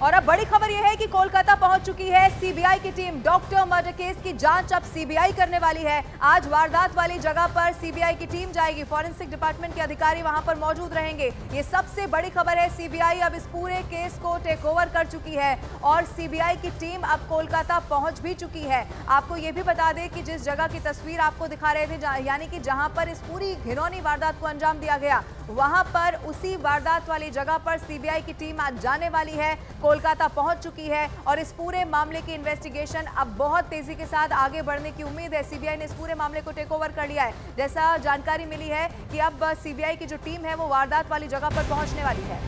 और अब बड़ी खबर यह है कि कोलकाता पहुंच चुकी है सीबीआई की टीम। डॉक्टर मर्डर केस की जांच अब सीबीआई करने वाली है। आज वारदात वाली जगह पर सीबीआई की टीम जाएगी। फॉरेंसिक डिपार्टमेंट के अधिकारी वहां पर मौजूद रहेंगे। ये सबसे बड़ी खबर है। सीबीआई अब इस पूरे केस को टेक ओवर कर चुकी है और सीबीआई की टीम अब कोलकाता पहुंच भी चुकी है। आपको ये भी बता दें कि जिस जगह की तस्वीर आपको दिखा रहे थे, यानी कि जहां पर इस पूरी घिनौनी वारदात को अंजाम दिया गया, वहां पर उसी वारदात वाली जगह पर सीबीआई की टीम आज जाने वाली है। कोलकाता पहुंच चुकी है और इस पूरे मामले की इन्वेस्टिगेशन अब बहुत तेजी के साथ आगे बढ़ने की उम्मीद है। सीबीआई ने इस पूरे मामले को टेक ओवर कर लिया है। जैसा जानकारी मिली है कि अब सीबीआई की जो टीम है वो वारदात वाली जगह पर पहुंचने वाली है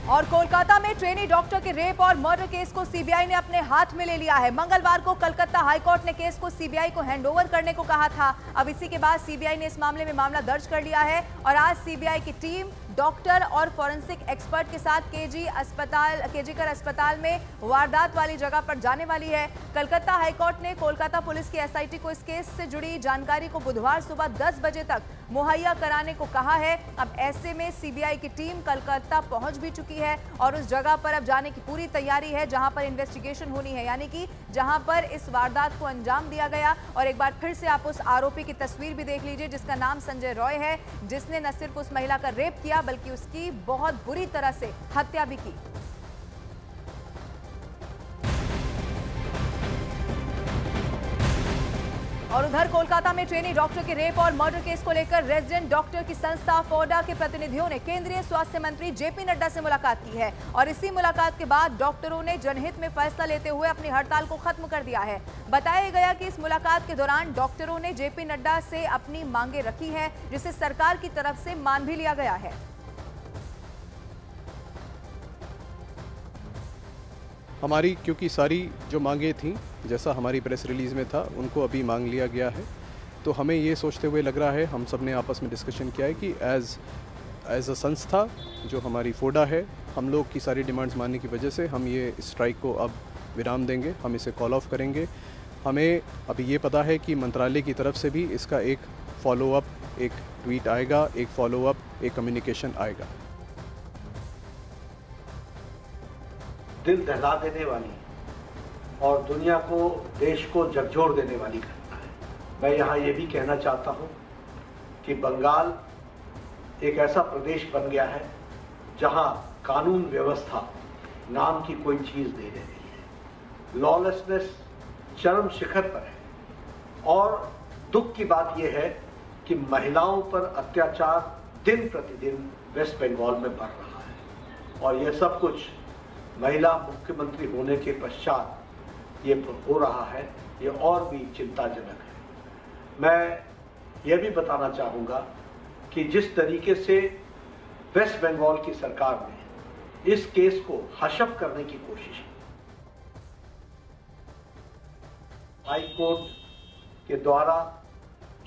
और कोलकाता में ट्रेनी डॉक्टर के रेप और मर्डर केस को सीबीआई ने अपने हाथ में ले लिया है। मंगलवार को कलकत्ता हाईकोर्ट ने केस को सीबीआई को हैंडओवर करने को कहा था। अब इसी के बाद सीबीआई ने इस मामले में मामला दर्ज कर लिया है और आज सीबीआई की टीम डॉक्टर और फॉरेंसिक एक्सपर्ट के साथ केजीकर अस्पताल में वारदात वाली जगह पर जाने वाली है। कलकत्ता हाईकोर्ट ने कोलकाता पुलिस की एसआईटी को इस केस से जुड़ी जानकारी को बुधवार सुबह 10 बजे तक मुहैया कराने को कहा है। अब ऐसे में सीबीआई की टीम कलकत्ता पहुंच भी चुकी है और उस जगह पर अब जाने की पूरी तैयारी है जहां पर इन्वेस्टिगेशन होनी है, यानी कि जहां पर इस वारदात को अंजाम दिया गया। और एक बार फिर से आप उस आरोपी की तस्वीर भी देख लीजिए जिसका नाम संजय रॉय है, जिसने न सिर्फ उस महिला का रेप किया बल्कि उसकी बहुत बुरी तरह से हत्या भी की। और उधर कोलकाता में ट्रेनी डॉक्टर के रेप और मर्डर केस को लेकर रेजिडेंट डॉक्टर की संस्था फोडा के प्रतिनिधियों ने केंद्रीय स्वास्थ्य मंत्री जेपी नड्डा से मुलाकात की है और इसी मुलाकात के बाद डॉक्टरों ने जनहित में फैसला लेते हुए अपनी हड़ताल को खत्म कर दिया है। बताया गया कि इस मुलाकात के दौरान डॉक्टरों ने जेपी नड्डा से अपनी मांगे रखी है, जिसे सरकार की तरफ से मान भी लिया गया है। हमारी क्योंकि सारी जो मांगे थीं जैसा हमारी प्रेस रिलीज़ में था उनको अभी मांग लिया गया है, तो हमें ये सोचते हुए लग रहा है, हम सब ने आपस में डिस्कशन किया है कि एज अ संस्था जो हमारी फोडा है, हम लोग की सारी डिमांड्स मानने की वजह से हम ये स्ट्राइक को अब विराम देंगे, हम इसे कॉल ऑफ करेंगे। हमें अभी ये पता है कि मंत्रालय की तरफ से भी इसका एक फॉलोअप, एक ट्वीट आएगा, एक फॉलोअप, एक कम्युनिकेशन आएगा। दिल दहला देने वाली और दुनिया को, देश को झकझोर देने वाली घटना है। मैं यहाँ ये भी कहना चाहता हूँ कि बंगाल एक ऐसा प्रदेश बन गया है जहाँ कानून व्यवस्था नाम की कोई चीज़ नहीं रह गई है। लॉलेसनेस चरम शिखर पर है और दुख की बात यह है कि महिलाओं पर अत्याचार दिन प्रतिदिन वेस्ट बंगाल में बढ़ रहा है और यह सब कुछ महिला मुख्यमंत्री होने के पश्चात ये हो रहा है। ये और भी चिंताजनक है। मैं ये भी बताना चाहूँगा कि जिस तरीके से वेस्ट बंगाल की सरकार ने इस केस को हशप करने की कोशिश की, हाई कोर्ट के द्वारा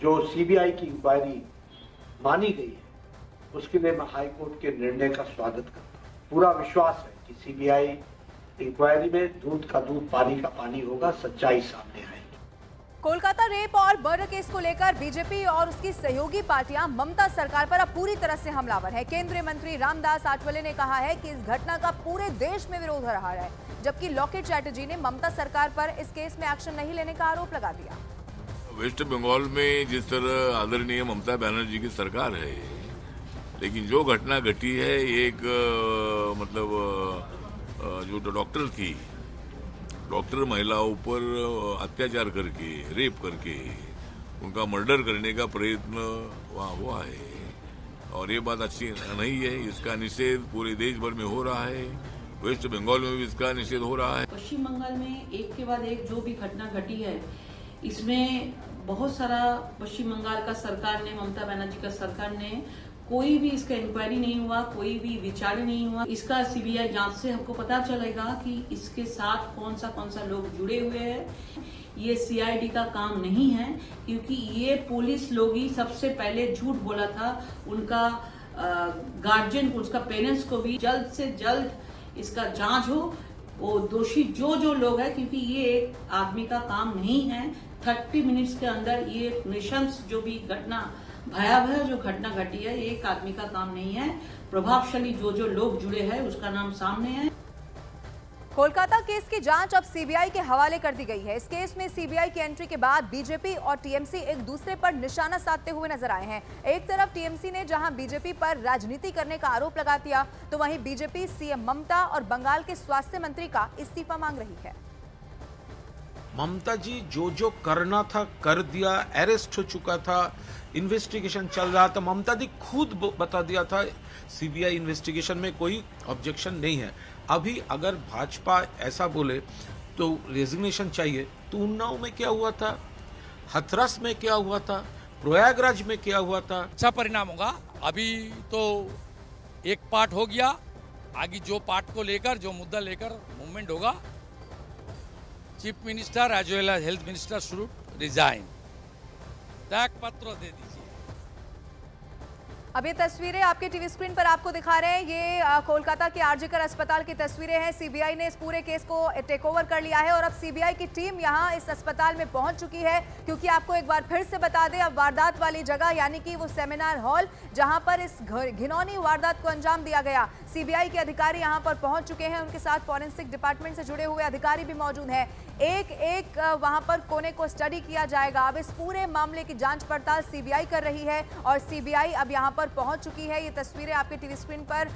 जो सीबीआई की इंक्वायरी मानी गई है, उसके लिए मैं हाई कोर्ट के निर्णय का स्वागत करता हूँ। पूरा विश्वास है कि सीबीआई इंक्वायरी में दूध का दूध, पानी का पानी होगा, सच्चाई सामने आएगी। कोलकाता रेप और मर्डर केस को लेकर बीजेपी और उसकी सहयोगी पार्टियां ममता सरकार पर अब पूरी तरह से हमलावर है। केंद्रीय मंत्री रामदास आठवले ने कहा है कि इस घटना का पूरे देश में विरोध हो रहा है, जबकि लॉकेट चैटर्जी ने ममता सरकार पर इस केस में एक्शन नहीं लेने का आरोप लगा दिया। वेस्ट बंगाल में जिस तरह आदरणीय ममता बनर्जी की सरकार है, लेकिन जो घटना घटी है एक जो डॉक्टर थी, डॉक्टर महिलाओं पर अत्याचार करके, रेप करके उनका मर्डर करने का प्रयत्न वहाँ हुआ है और ये बात अच्छी नहीं है। इसका निषेध पूरे देश भर में हो रहा है, वेस्ट बंगाल में भी इसका निषेध हो रहा है। पश्चिम बंगाल में एक के बाद एक जो भी घटना घटी है, इसमें बहुत सारा पश्चिम बंगाल का सरकार ने, ममता बनर्जी का सरकार ने, कोई भी इसका इंक्वायरी नहीं हुआ, कोई भी विचार नहीं हुआ। इसका सीबीआई जांच से हमको पता चलेगा कि इसके साथ कौन सा लोग जुड़े हुए हैं। ये सीआईडी का काम नहीं है, क्योंकि ये पुलिस लोग ही सबसे पहले झूठ बोला था। उनका गार्जियन को, उसका पेरेंट्स को भी जल्द से जल्द इसका जांच हो, वो दोषी जो लोग हैं, क्योंकि ये एक आदमी का काम नहीं है। 30 मिनट्स के अंदर ये नृशंस जो भी घटना भयावह जो घटना घटी है, एक आदमी का काम नहीं है, प्रभावशाली जो लोग जुड़े हैं उसका नाम सामने है। कोलकाता केस की जांच अब सीबीआई के हवाले कर दी गई है। इस केस में सीबीआई की एंट्री के बाद बीजेपी और टीएमसी एक दूसरे पर निशाना साधते हुए नजर आए हैं। एक तरफ टीएमसी ने जहां बीजेपी पर राजनीति करने का आरोप लगा दिया, तो वहीं बीजेपी सीएम ममता और बंगाल के स्वास्थ्य मंत्री का इस्तीफा मांग रही है। ममता जी जो करना था कर दिया, अरेस्ट हो चुका था, इन्वेस्टिगेशन चल रहा था। ममता जी खुद बता दिया था सीबीआई इन्वेस्टिगेशन में कोई ऑब्जेक्शन नहीं है। अभी अगर भाजपा ऐसा बोले तो रेजिग्नेशन चाहिए, तो उन्नाव में क्या हुआ था, हथरस में क्या हुआ था, प्रयागराज में क्या हुआ था। अच्छा परिणाम होगा। अभी तो एक पार्ट हो गया, आगे जो पार्ट को लेकर, जो मुद्दा लेकर मूवमेंट होगा, chief minister as well as health minister should resign, त्याग पत्र दे दीजिए। अब ये तस्वीरें आपके टीवी स्क्रीन पर आपको दिखा रहे हैं, ये कोलकाता के आरजीकर अस्पताल की तस्वीरें हैं। सीबीआई ने इस पूरे केस को टेक ओवर कर लिया है और अब सीबीआई की टीम यहां इस अस्पताल में पहुंच चुकी है, क्योंकि आपको एक बार फिर से बता दें, अब वारदात वाली जगह यानी कि वो सेमिनार हॉल जहां पर इस घिनौनी वारदात को अंजाम दिया गया, सीबीआई के अधिकारी यहां पर पहुंच चुके हैं। उनके साथ फॉरेंसिक डिपार्टमेंट से जुड़े हुए अधिकारी भी मौजूद हैं। एक एक वहां पर कोने को स्टडी किया जाएगा। अब इस पूरे मामले की जांच पड़ताल सीबीआई कर रही है और सीबीआई अब यहां पर पहुंच चुकी है। ये तस्वीरें आपके टीवी स्क्रीन पर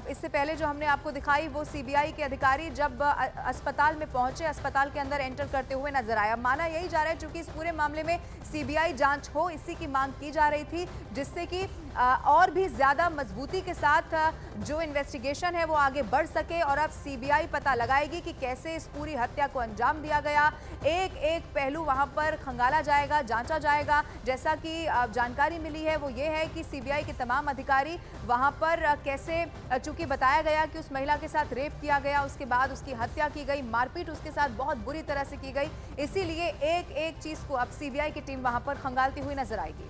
इससे पहले जो हमने आपको दिखाई, वो सीबीआई के अधिकारी जब अस्पताल में पहुंचे, अस्पताल के अंदर एंटर करते हुए नजर आए। अब माना यही जा रहा है क्योंकि इस पूरे मामले में सीबीआई जांच हो, इसी की मांग की जा रही थी, जिससे कि और भी ज्यादा मजबूती के साथ जो इन्वेस्टिगेशन है वो आगे बढ़ सके और अब सीबीआई पता लगाएगी कि कैसे इस पूरी हत्या को अंजाम दिया गया। एक एक पहलू वहां पर खंगाला जाएगा, जांचा जाएगा। जैसा कि जानकारी मिली है वो ये है कि सीबीआई के तमाम अधिकारी वहां पर कैसे, चूंकि बताया गया कि उस महिला के साथ रेप किया गया, उसके बाद उसकी हत्या की गई, मारपीट उसके साथ बहुत बुरी तरह से की गई, इसीलिए एक एक चीज को अब सीबीआई की टीम वहां पर खंगालती हुई नजर आएगी।